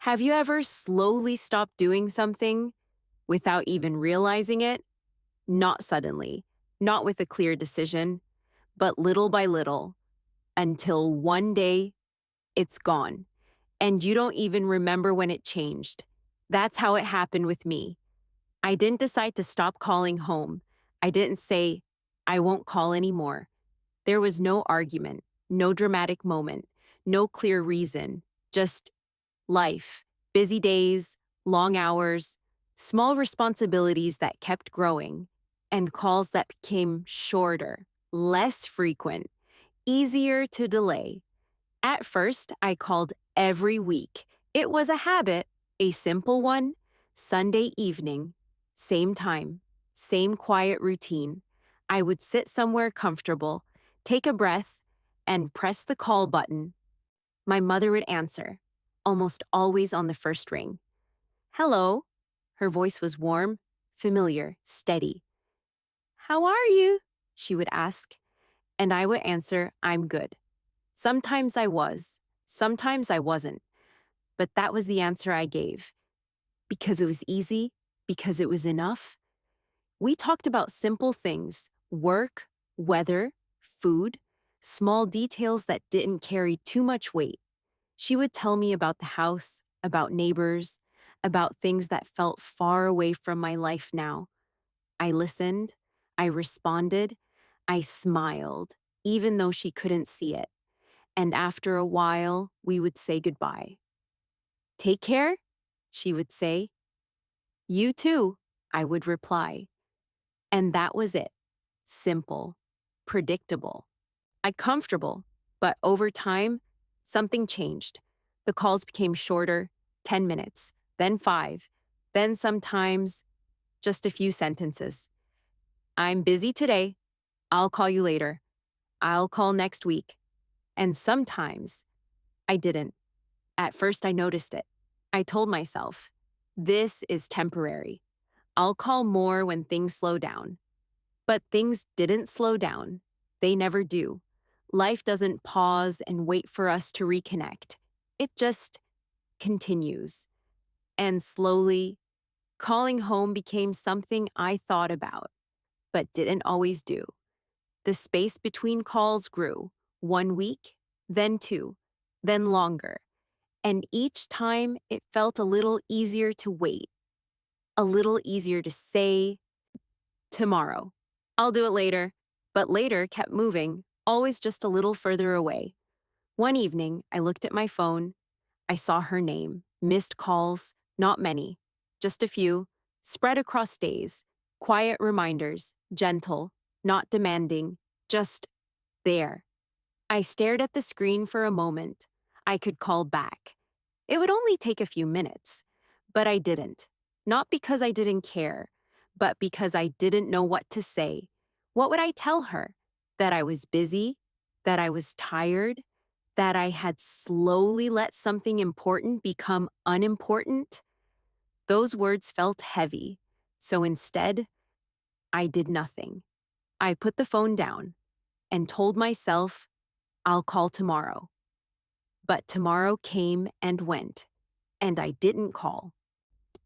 Have you ever slowly stopped doing something without even realizing it? Not suddenly, not with a clear decision, but little by little, until one day it's gone and you don't even remember when it changed. That's how it happened with me. I didn't decide to stop calling home. I didn't say, I won't call anymore. There was no argument, no dramatic moment, no clear reason, just life, busy days, long hours, small responsibilities that kept growing, and calls that became shorter, less frequent, easier to delay. At first, I called every week. It was a habit, a simple one. Sunday evening, same time, same quiet routine. I would sit somewhere comfortable, take a breath, and press the call button. My mother would answer, almost always on the first ring. Hello. Her voice was warm, familiar, steady. How are you? She would ask, and I would answer, I'm good. Sometimes I was, sometimes I wasn't, but that was the answer I gave. Because it was easy, because it was enough. We talked about simple things, work, weather, food, small details that didn't carry too much weight. She would tell me about the house, about neighbors, about things that felt far away from my life now. I listened, I responded, I smiled, even though she couldn't see it. And after a while, we would say goodbye. Take care, she would say. You too, I would reply. And that was it. Simple, predictable, comfortable. But over time, something changed. The calls became shorter, 10 minutes, then 5, then sometimes just a few sentences. I'm busy today. I'll call you later. I'll call next week. And sometimes I didn't. At first, I noticed it. I told myself, this is temporary. I'll call more when things slow down. But things didn't slow down. They never do. Life doesn't pause and wait for us to reconnect. It just continues. And slowly, calling home became something I thought about, but didn't always do. The space between calls grew, 1 week, then 2, then longer. And each time it felt a little easier to wait, a little easier to say, tomorrow. I'll do it later. But later kept moving, always just a little further away. One evening, I looked at my phone. I saw her name, missed calls, not many, just a few, spread across days, quiet reminders, gentle, not demanding, just there. I stared at the screen for a moment. I could call back. It would only take a few minutes, but I didn't. Not because I didn't care, but because I didn't know what to say. What would I tell her? That I was busy? That I was tired? That I had slowly let something important become unimportant? Those words felt heavy, so instead, I did nothing. I put the phone down and told myself, I'll call tomorrow. But tomorrow came and went, and I didn't call.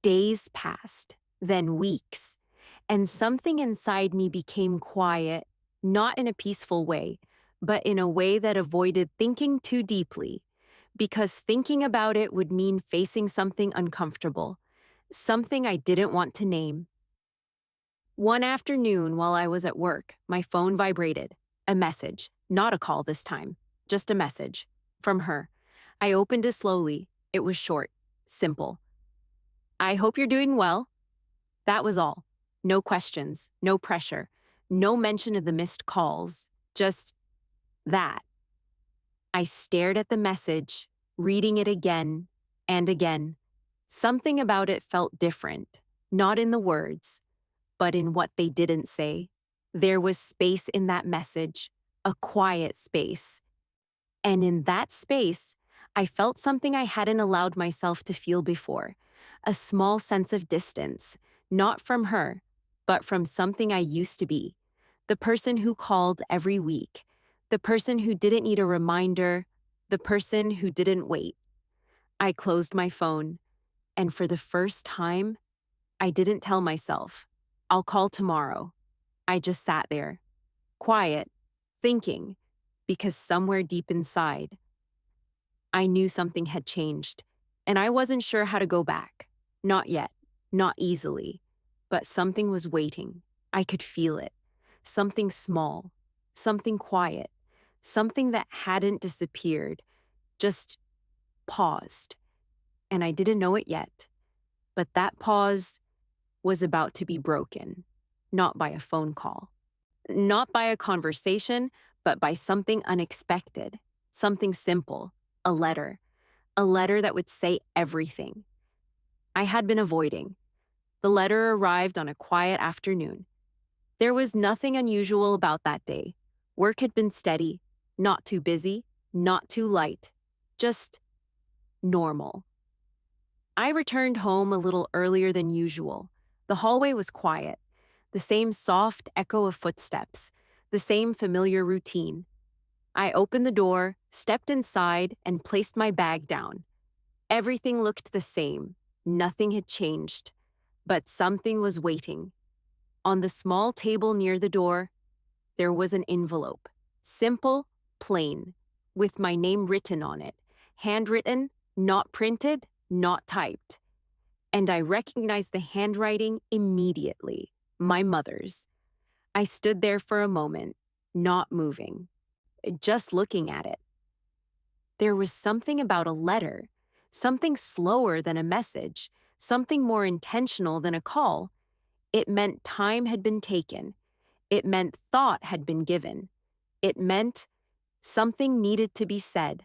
Days passed, then weeks, and something inside me became quiet, not in a peaceful way, but in a way that avoided thinking too deeply, because thinking about it would mean facing something uncomfortable, something I didn't want to name. One afternoon while I was at work, my phone vibrated. A message, not a call this time, just a message, from her. I opened it slowly. It was short, simple. I hope you're doing well. That was all. No questions, no pressure, no mention of the missed calls, just that. I stared at the message, reading it again and again. Something about it felt different, not in the words, but in what they didn't say. There was space in that message, a quiet space. And in that space, I felt something I hadn't allowed myself to feel before, a small sense of distance, not from her, but from something I used to be, the person who called every week, the person who didn't need a reminder, the person who didn't wait. I closed my phone, and for the first time, I didn't tell myself, I'll call tomorrow. I just sat there, quiet, thinking, because somewhere deep inside, I knew something had changed, and I wasn't sure how to go back. Not yet, not easily, but something was waiting. I could feel it. Something small, something quiet, something that hadn't disappeared, just paused. And I didn't know it yet, but that pause was about to be broken, not by a phone call, not by a conversation, but by something unexpected, something simple, a letter. A letter that would say everything I had been avoiding. The letter arrived on a quiet afternoon. There was nothing unusual about that day. Work had been steady, not too busy, not too light, just normal. I returned home a little earlier than usual. The hallway was quiet, the same soft echo of footsteps, the same familiar routine. I opened the door, stepped inside, and placed my bag down. Everything looked the same. Nothing had changed. But something was waiting. On the small table near the door, there was an envelope. Simple, plain, with my name written on it. Handwritten, not printed, not typed. And I recognized the handwriting immediately. My mother's. I stood there for a moment, not moving, just looking at it. There was something about a letter, something slower than a message, something more intentional than a call. It meant time had been taken. It meant thought had been given. It meant something needed to be said.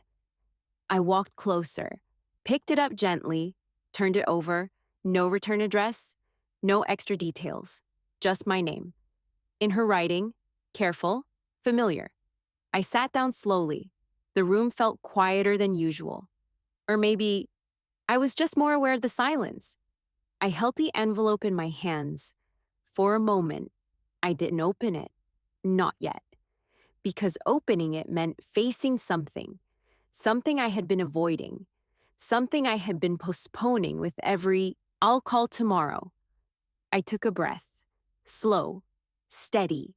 I walked closer, picked it up gently, turned it over. No return address, no extra details, just my name. In her writing, careful, familiar. I sat down slowly. The room felt quieter than usual. Or maybe I was just more aware of the silence. I held the envelope in my hands. For a moment, I didn't open it. Not yet. Because opening it meant facing something. Something I had been avoiding. Something I had been postponing with every, I'll call tomorrow. I took a breath. Slow. Steady.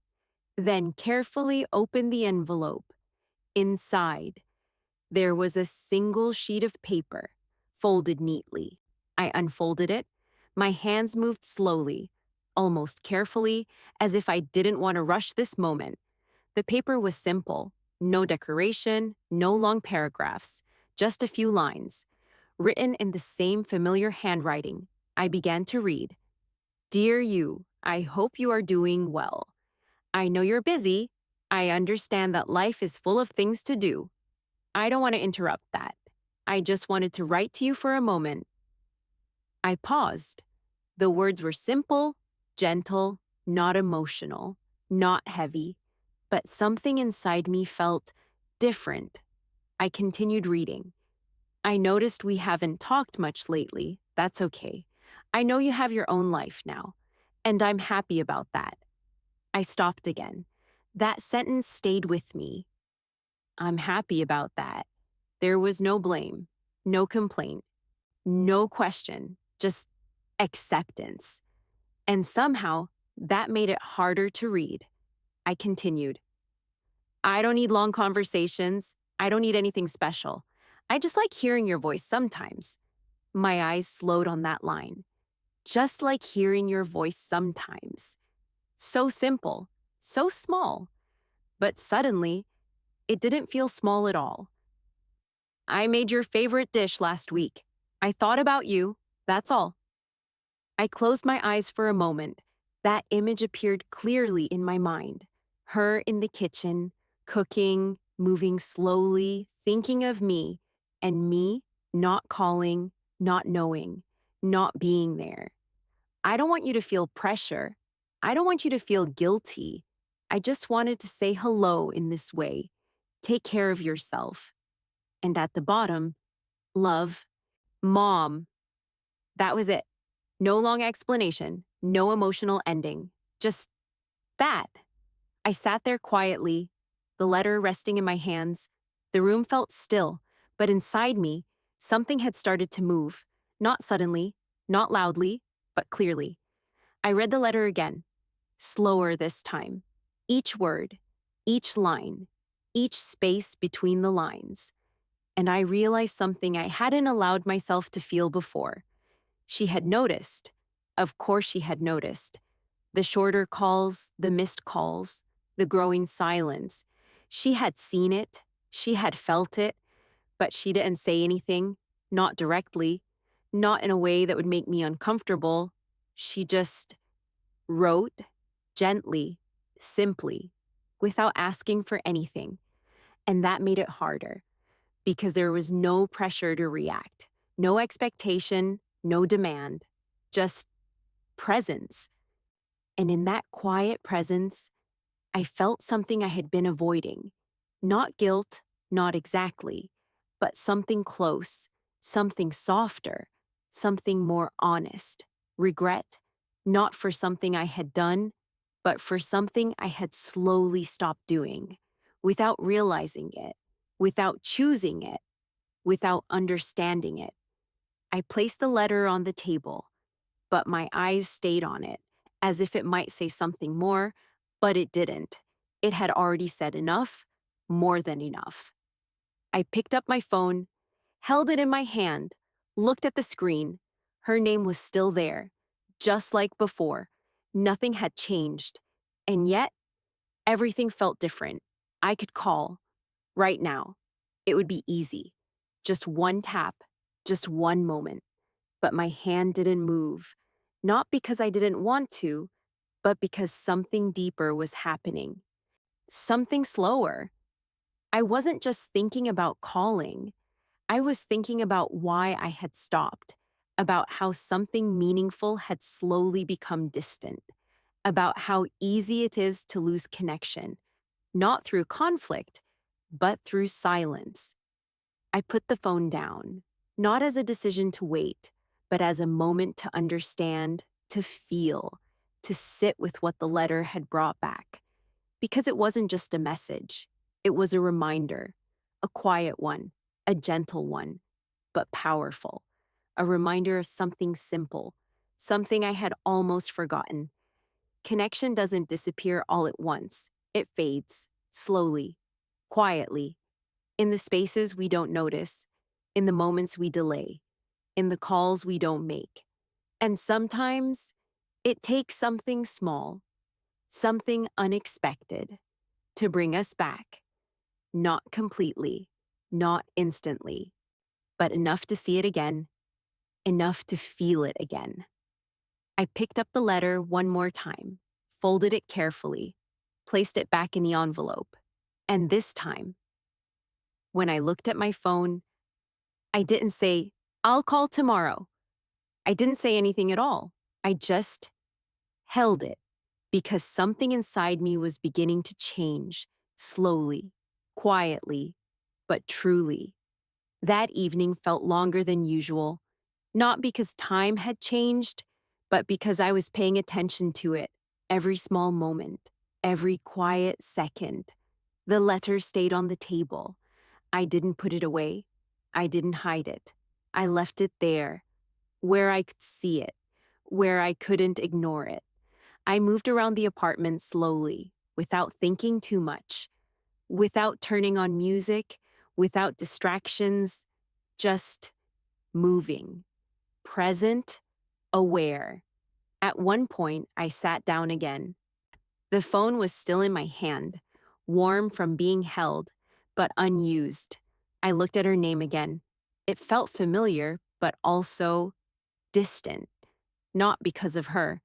Then carefully opened the envelope. Inside, there was a single sheet of paper, folded neatly. I unfolded it. My hands moved slowly, almost carefully, as if I didn't want to rush this moment. The paper was simple, no decoration, no long paragraphs, just a few lines. Written in the same familiar handwriting, I began to read. Dear you, I hope you are doing well. I know you're busy. I understand that life is full of things to do. I don't want to interrupt that. I just wanted to write to you for a moment. I paused. The words were simple, gentle, not emotional, not heavy, but something inside me felt different. I continued reading. I noticed we haven't talked much lately. That's okay. I know you have your own life now, and I'm happy about that. I stopped again. That sentence stayed with me. I'm happy about that. There was no blame, no complaint, no question, just acceptance. And somehow, that made it harder to read. I continued. I don't need long conversations. I don't need anything special. I just like hearing your voice sometimes. My eyes slowed on that line. Just like hearing your voice sometimes. So simple, so small. But suddenly, it didn't feel small at all. I made your favorite dish last week. I thought about you, that's all. I closed my eyes for a moment. That image appeared clearly in my mind. Her in the kitchen, cooking, moving slowly, thinking of me, and me not calling, not knowing, not being there. I don't want you to feel pressure. I don't want you to feel guilty. I just wanted to say hello in this way. Take care of yourself. And at the bottom, love, Mom. That was it. No long explanation, no emotional ending. Just that. I sat there quietly, the letter resting in my hands. The room felt still, but inside me, Something had started to move, not suddenly, not loudly, but clearly. I read the letter again, slower this time. Each word, each line, each space between the lines. And I realized something I hadn't allowed myself to feel before. She had noticed. Of course, she had noticed. The shorter calls, the missed calls, the growing silence. She had seen it, she had felt it, but she didn't say anything, not directly, not in a way that would make me uncomfortable. She just wrote gently, simply, without asking for anything. And that made it harder because there was no pressure to react, no expectation, no demand, just presence. And in that quiet presence, I felt something I had been avoiding. Not guilt, not exactly, but something close, something softer, something more honest. Regret, not for something I had done, but for something I had slowly stopped doing, without realizing it, without choosing it, without understanding it. I placed the letter on the table, but my eyes stayed on it, as if it might say something more, but it didn't. It had already said enough, more than enough. I picked up my phone, held it in my hand, looked at the screen. Her name was still there, just like before. Nothing had changed. And yet, everything felt different. I could call, right now. It would be easy. Just one tap, just one moment. But my hand didn't move, not because I didn't want to, but because something deeper was happening. Something slower. I wasn't just thinking about calling. I was thinking about why I had stopped, about how something meaningful had slowly become distant, about how easy it is to lose connection, not through conflict, but through silence. I put the phone down, not as a decision to wait, but as a moment to understand, to feel, to sit with what the letter had brought back. Because it wasn't just a message, it was a reminder, a quiet one, a gentle one, but powerful. A reminder of something simple, something I had almost forgotten. Connection doesn't disappear all at once, it fades, slowly, quietly, in the spaces we don't notice, in the moments we delay, in the calls we don't make. And sometimes it takes something small, something unexpected, to bring us back. Not completely, not instantly, but enough to see it again, enough to feel it again. I picked up the letter one more time, folded it carefully, placed it back in the envelope. And this time, when I looked at my phone, I didn't say, "I'll call tomorrow." I didn't say anything at all. I just held it because something inside me was beginning to change, slowly, quietly, but truly. That evening felt longer than usual, not because time had changed, but because I was paying attention to it, every small moment, every quiet second. The letter stayed on the table. I didn't put it away. I didn't hide it. I left it there, where I could see it, where I couldn't ignore it. I moved around the apartment slowly, without thinking too much, without turning on music, without distractions, just moving, present, aware. At one point, I sat down again. The phone was still in my hand, warm from being held, but unused. I looked at her name again. It felt familiar, but also distant. Not because of her,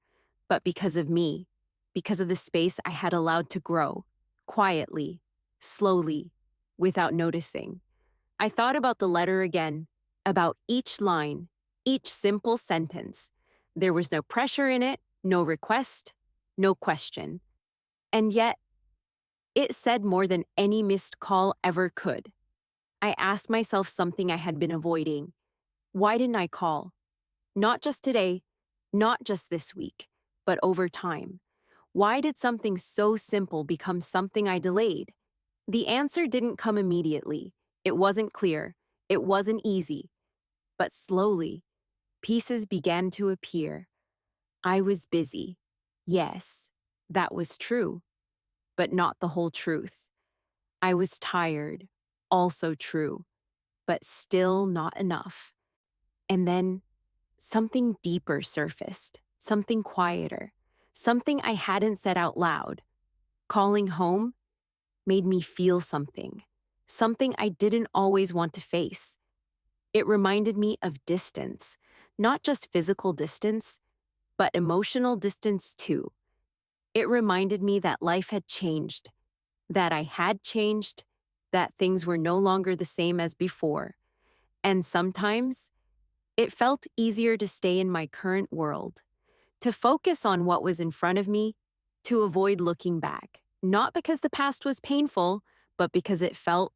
but because of me, because of the space I had allowed to grow, quietly, slowly, without noticing. I thought about the letter again, about each line, each simple sentence. There was no pressure in it, no request, no question. And yet, it said more than any missed call ever could. I asked myself something I had been avoiding. Why didn't I call? Not just today, not just this week, but over time. Why did something so simple become something I delayed? The answer didn't come immediately. It wasn't clear. It wasn't easy. But slowly, pieces began to appear. I was busy. Yes, that was true, but not the whole truth. I was tired. Also true, but still not enough. And then something deeper surfaced, something quieter, something I hadn't said out loud. Calling home made me feel something, something I didn't always want to face. It reminded me of distance, not just physical distance, but emotional distance too. It reminded me that life had changed, that I had changed, that things were no longer the same as before. And sometimes it felt easier to stay in my current world, to focus on what was in front of me, to avoid looking back, not because the past was painful, but because it felt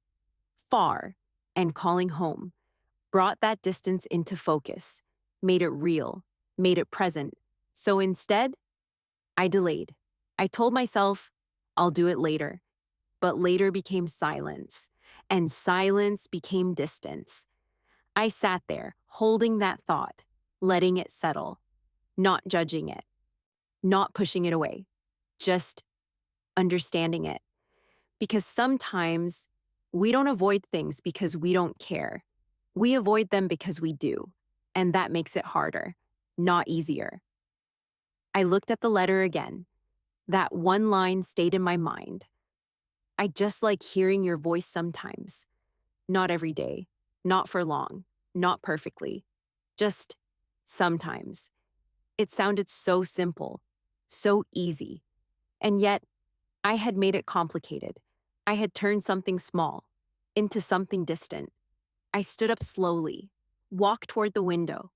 far. And calling home brought that distance into focus, made it real, made it present. So instead, I delayed. I told myself, I'll do it later. But later became silence, and silence became distance. I sat there, holding that thought, letting it settle, not judging it, not pushing it away, just understanding it. Because sometimes we don't avoid things because we don't care. We avoid them because we do, and that makes it harder, not easier. I looked at the letter again. That one line stayed in my mind. I just like hearing your voice sometimes. Not every day, not for long, not perfectly, just sometimes. It sounded so simple, so easy, and yet I had made it complicated. I had turned something small into something distant. I stood up slowly, walked toward the window.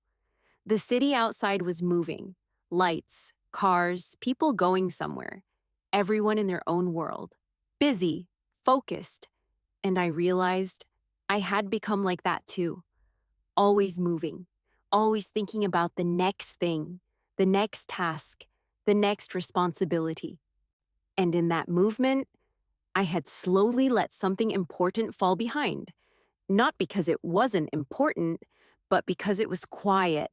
The city outside was moving. Lights, cars, people going somewhere. Everyone in their own world. Busy, focused. And I realized I had become like that too. Always moving, always thinking about the next thing, the next task, the next responsibility. And in that movement, I had slowly let something important fall behind. Not because it wasn't important, but because it was quiet.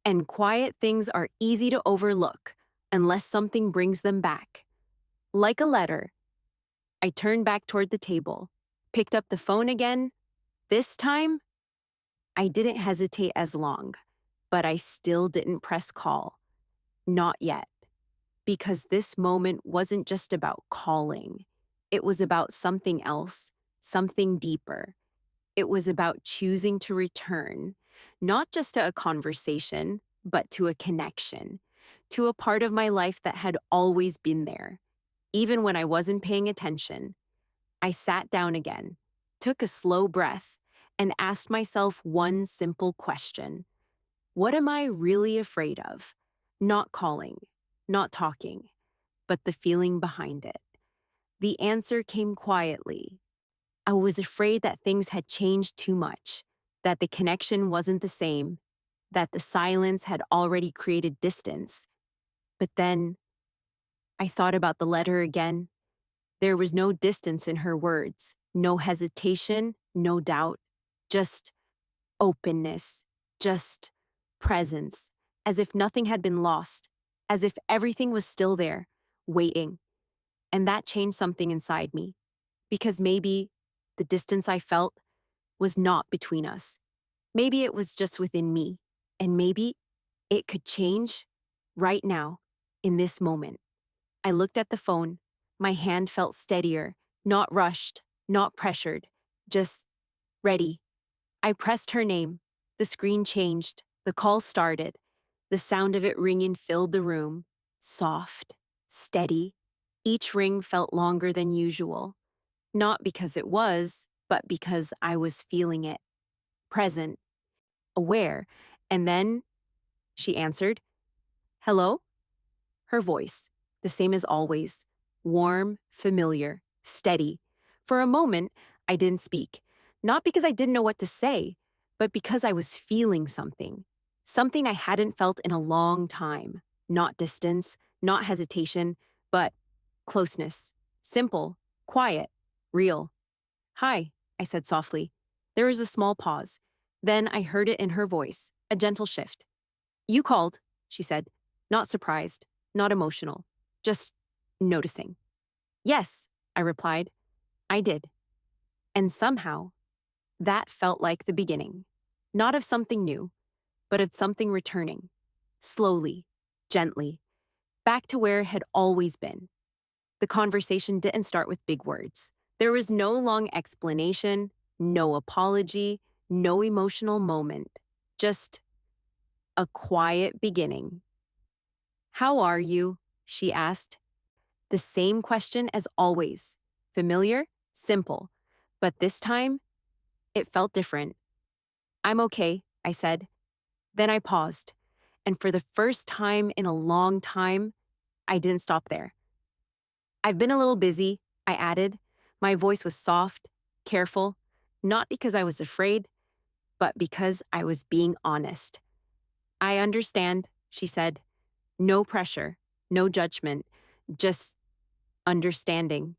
And quiet things are easy to overlook unless something brings them back. Like a letter, I turned back toward the table, picked up the phone again. This time, I didn't hesitate as long, but I still didn't press call. Not yet. Because this moment wasn't just about calling. It was about something else, something deeper. It was about choosing to return, not just to a conversation, but to a connection, to a part of my life that had always been there. Even when I wasn't paying attention, I sat down again, took a slow breath, and asked myself one simple question. What am I really afraid of? Not calling, not talking, but the feeling behind it. The answer came quietly. I was afraid that things had changed too much, that the connection wasn't the same, that the silence had already created distance. But then I thought about the letter again. There was no distance in her words, no hesitation, no doubt, just openness, just presence, as if nothing had been lost, as if everything was still there, waiting. And that changed something inside me, because maybe the distance I felt was not between us. Maybe it was just within me, and maybe it could change right now, in this moment. I looked at the phone. My hand felt steadier, not rushed, not pressured, just ready. I pressed her name. The screen changed. The call started. The sound of it ringing filled the room. Soft, steady. Each ring felt longer than usual. Not because it was, but because I was feeling it. Present, aware. And then she answered. Hello? Her voice, the same as always. Warm, familiar, steady. For a moment, I didn't speak. Not because I didn't know what to say, but because I was feeling something. Something I hadn't felt in a long time. Not distance, not hesitation, but closeness. Simple, quiet, real. Hi, I said softly. There was a small pause. Then I heard it in her voice, a gentle shift. You called, she said, not surprised, not emotional, just noticing. Yes, I replied. I did. And somehow, that felt like the beginning. Not of something new, but of something returning. Slowly, gently, back to where it had always been. The conversation didn't start with big words. There was no long explanation, no apology, no emotional moment. Just a quiet beginning. How are you? She asked. The same question as always. Familiar, simple. But this time, it felt different. I'm okay, I said. Then I paused. And for the first time in a long time, I didn't stop there. I've been a little busy, I added. My voice was soft, careful, not because I was afraid, but because I was being honest. I understand, she said. No pressure, no judgment, just understanding.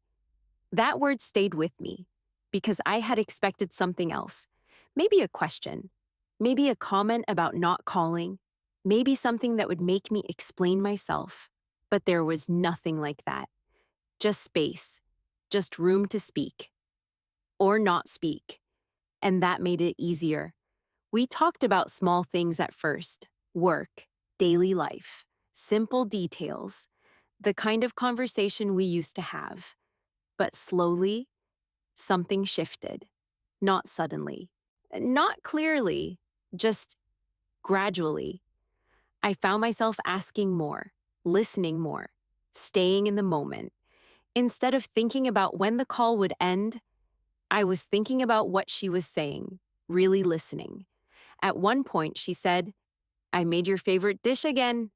That word stayed with me because I had expected something else. Maybe a question, maybe a comment about not calling, maybe something that would make me explain myself. But there was nothing like that. Just space, just room to speak or not speak. And that made it easier. We talked about small things at first: work, daily life, simple details, the kind of conversation we used to have. But slowly, something shifted. Not suddenly, not clearly, just gradually. I found myself asking more, listening more, staying in the moment. Instead of thinking about when the call would end, I was thinking about what she was saying, really listening. At one point, she said, I made your favorite dish again.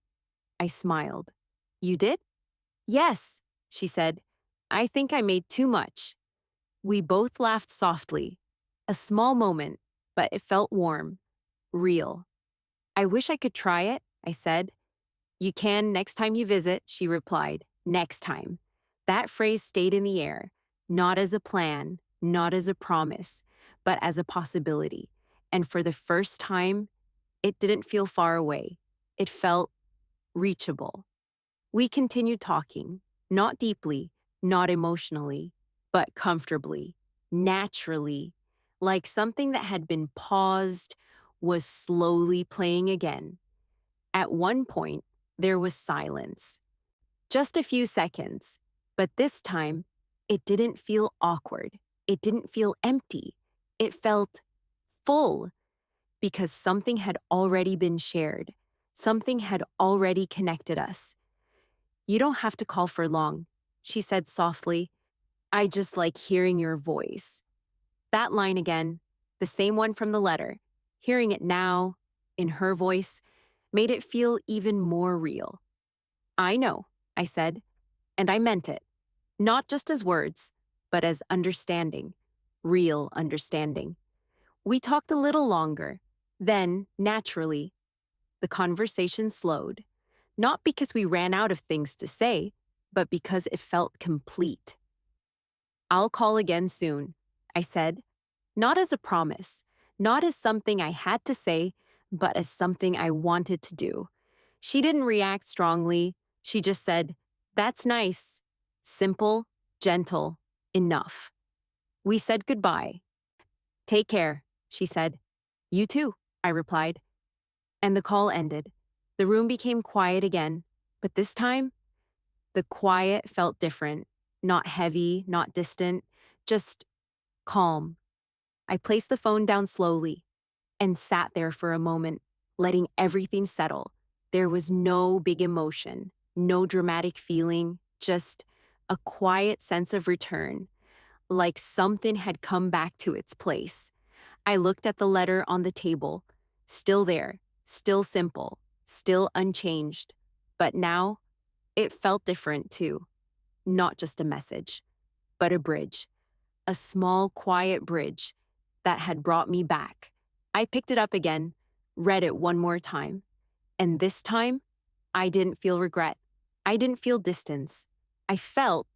I smiled. You did? Yes, she said. I think I made too much. We both laughed softly. A small moment, but it felt warm, real. I wish I could try it, I said. You can next time you visit, she replied. Next time. That phrase stayed in the air, not as a plan, not as a promise, but as a possibility. And for the first time, it didn't feel far away. It felt reachable. We continued talking, not deeply, not emotionally, but comfortably, naturally, like something that had been paused was slowly playing again. At one point, there was silence. Just a few seconds, but this time, it didn't feel awkward. It didn't feel empty. It felt full because something had already been shared. Something had already connected us. You don't have to call for long, she said softly. I just like hearing your voice. That line again, the same one from the letter, hearing it now, in her voice, made it feel even more real. I know, I said, and I meant it. Not just as words, but as understanding, real understanding. We talked a little longer. Then, naturally, the conversation slowed. Not because we ran out of things to say, but because it felt complete. I'll call again soon, I said, not as a promise, not as something I had to say, but as something I wanted to do. She didn't react strongly. She just said, That's nice. Simple, gentle, enough. We said goodbye. Take care, she said. You too, I replied. And the call ended. The room became quiet again, but this time, the quiet felt different. Not heavy, not distant, just calm. I placed the phone down slowly and sat there for a moment, letting everything settle. There was no big emotion, no dramatic feeling, just a quiet sense of return, like something had come back to its place. I looked at the letter on the table, still there, still simple, still unchanged. But now, it felt different too. Not just a message, but a bridge. A small, quiet bridge that had brought me back. I picked it up again, read it one more time. And this time, I didn't feel regret. I didn't feel distance. I felt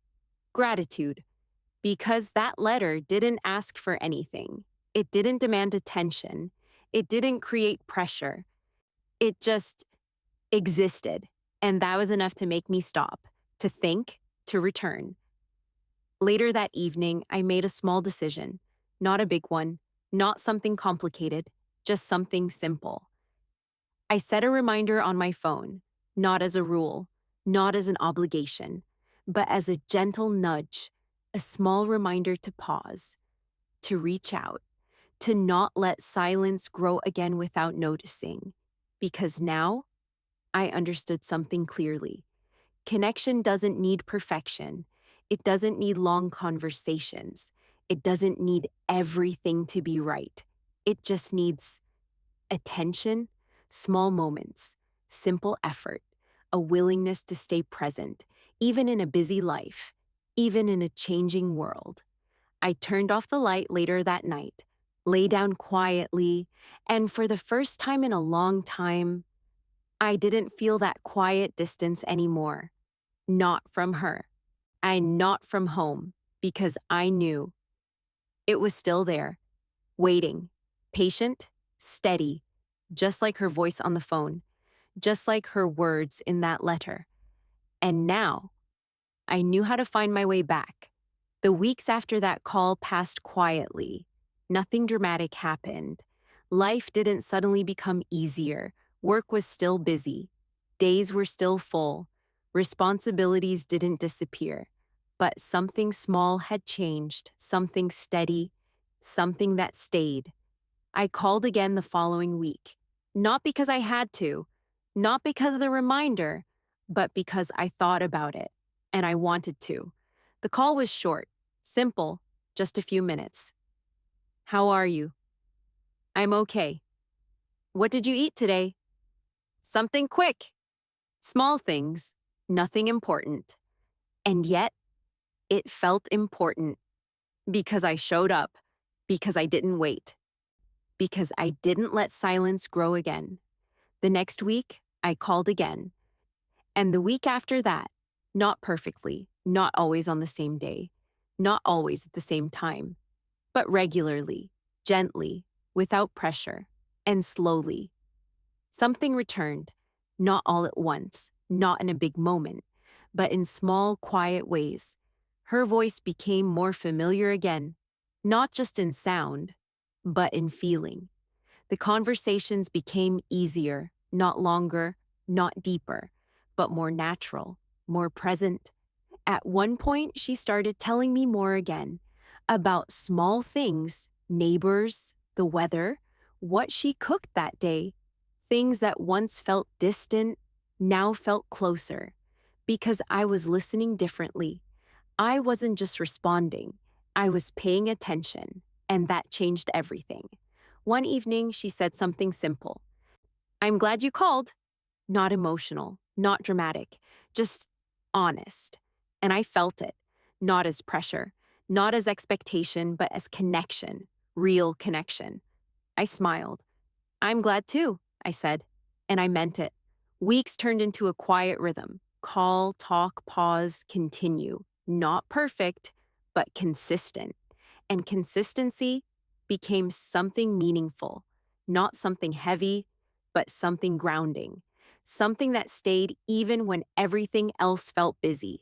gratitude. Because that letter didn't ask for anything. It didn't demand attention. It didn't create pressure. It just existed. And that was enough to make me stop, to think, to return. Later that evening, I made a small decision, not a big one, not something complicated, just something simple. I set a reminder on my phone, not as a rule, not as an obligation, but as a gentle nudge, a small reminder to pause, to reach out, to not let silence grow again without noticing. Because now I understood something clearly. Connection doesn't need perfection. It doesn't need long conversations. It doesn't need everything to be right. It just needs attention, small moments, simple effort, a willingness to stay present, even in a busy life, even in a changing world. I turned off the light later that night, lay down quietly, and for the first time in a long time, I didn't feel that quiet distance anymore. Not from her. Not from home, because I knew it was still there, waiting, patient, steady, just like her voice on the phone, just like her words in that letter. And now, I knew how to find my way back. The weeks after that call passed quietly. Nothing dramatic happened. Life didn't suddenly become easier. Work was still busy. Days were still full. Responsibilities didn't disappear. But something small had changed, something steady, something that stayed. I called again the following week. Not because I had to, not because of the reminder, but because I thought about it, and I wanted to. The call was short, simple, just a few minutes. How are you? I'm okay. What did you eat today? Something quick. Small things, nothing important. And yet, it felt important because I showed up, because I didn't wait, because I didn't let silence grow again. The next week, I called again. And the week after that, not perfectly, not always on the same day, not always at the same time, but regularly, gently, without pressure, and slowly. Something returned, not all at once, not in a big moment, but in small, quiet ways. Her voice became more familiar again, not just in sound, but in feeling. The conversations became easier, not longer, not deeper, but more natural, more present. At one point, she started telling me more again about small things, neighbors, the weather, what she cooked that day, things that once felt distant now felt closer, because I was listening differently. I wasn't just responding, I was paying attention, and that changed everything. One evening, she said something simple. I'm glad you called. Not emotional, not dramatic, just honest. And I felt it, not as pressure, not as expectation, but as connection, real connection. I smiled. I'm glad too, I said, and I meant it. Weeks turned into a quiet rhythm. Call, talk, pause, continue. Not perfect, but consistent. And consistency became something meaningful, not something heavy, but something grounding, something that stayed even when everything else felt busy.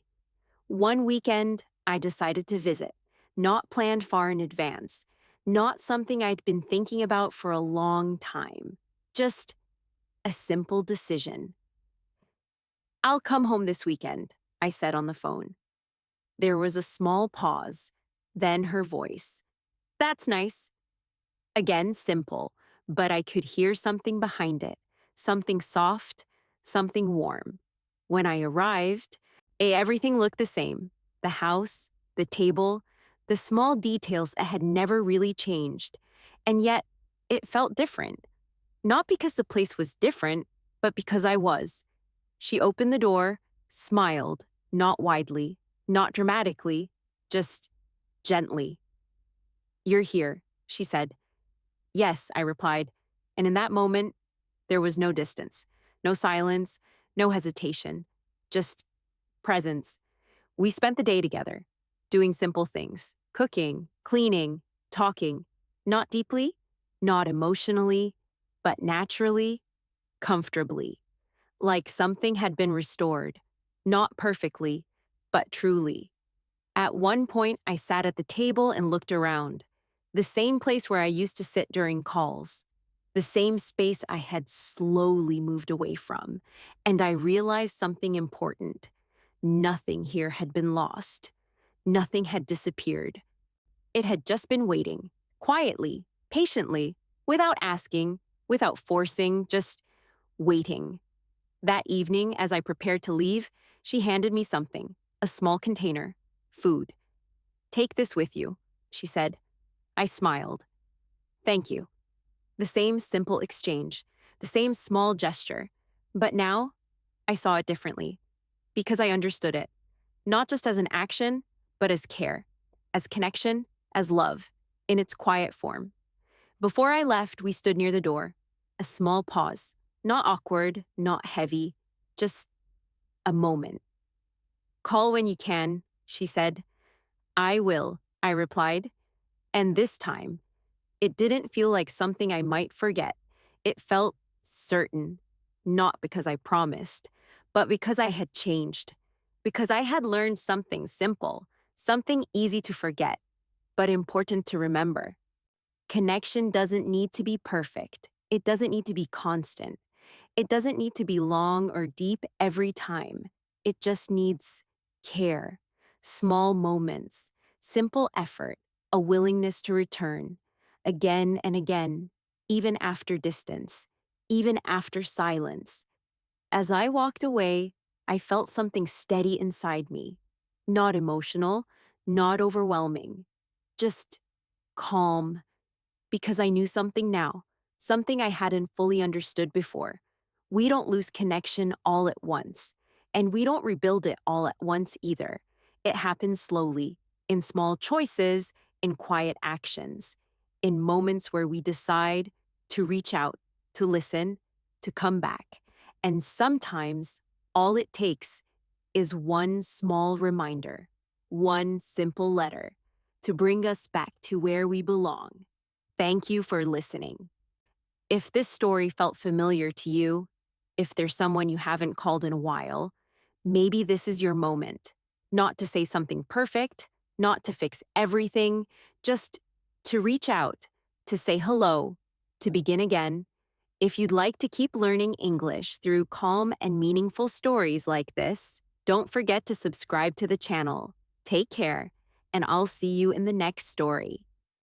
One weekend, I decided to visit, not planned far in advance, not something I'd been thinking about for a long time, just a simple decision. I'll come home this weekend, I said on the phone. There was a small pause, then her voice. That's nice. Again, simple, but I could hear something behind it, something soft, something warm. When I arrived, everything looked the same. The house, the table, the small details that had never really changed. And yet, it felt different. Not because the place was different, but because I was. She opened the door, smiled, not widely, not dramatically, just gently. You're here, she said. Yes, I replied, and in that moment, there was no distance, no silence, no hesitation, just presence. We spent the day together, doing simple things, cooking, cleaning, talking, not deeply, not emotionally, but naturally, comfortably, like something had been restored, not perfectly, but truly. At one point, I sat at the table and looked around, the same place where I used to sit during calls, the same space I had slowly moved away from, and I realized something important. Nothing here had been lost. Nothing had disappeared. It had just been waiting, quietly, patiently, without asking, without forcing, just waiting. That evening, as I prepared to leave, she handed me something, a small container, food. "Take this with you," she said. I smiled. "Thank you." The same simple exchange, the same small gesture. But now, I saw it differently, because I understood it, not just as an action, but as care, as connection, as love, in its quiet form. Before I left, we stood near the door. A small pause, not awkward, not heavy, just a moment. "Call when you can," she said. "I will," I replied. And this time, it didn't feel like something I might forget. It felt certain, not because I promised, but because I had changed, because I had learned something simple, something easy to forget, but important to remember. Connection doesn't need to be perfect. It doesn't need to be constant. It doesn't need to be long or deep every time. It just needs care, small moments, simple effort, a willingness to return, again and again, even after distance, even after silence. As I walked away, I felt something steady inside me. Not emotional, not overwhelming, just calm, because I knew something now, something I hadn't fully understood before. We don't lose connection all at once, and we don't rebuild it all at once either. It happens slowly, in small choices, in quiet actions, in moments where we decide to reach out, to listen, to come back. And sometimes all it takes is one small reminder, one simple letter to bring us back to where we belong. Thank you for listening. If this story felt familiar to you, if there's someone you haven't called in a while, maybe this is your moment. Not to say something perfect, not to fix everything, just to reach out, to say hello, to begin again. If you'd like to keep learning English through calm and meaningful stories like this, don't forget to subscribe to the channel. Take care, and I'll see you in the next story.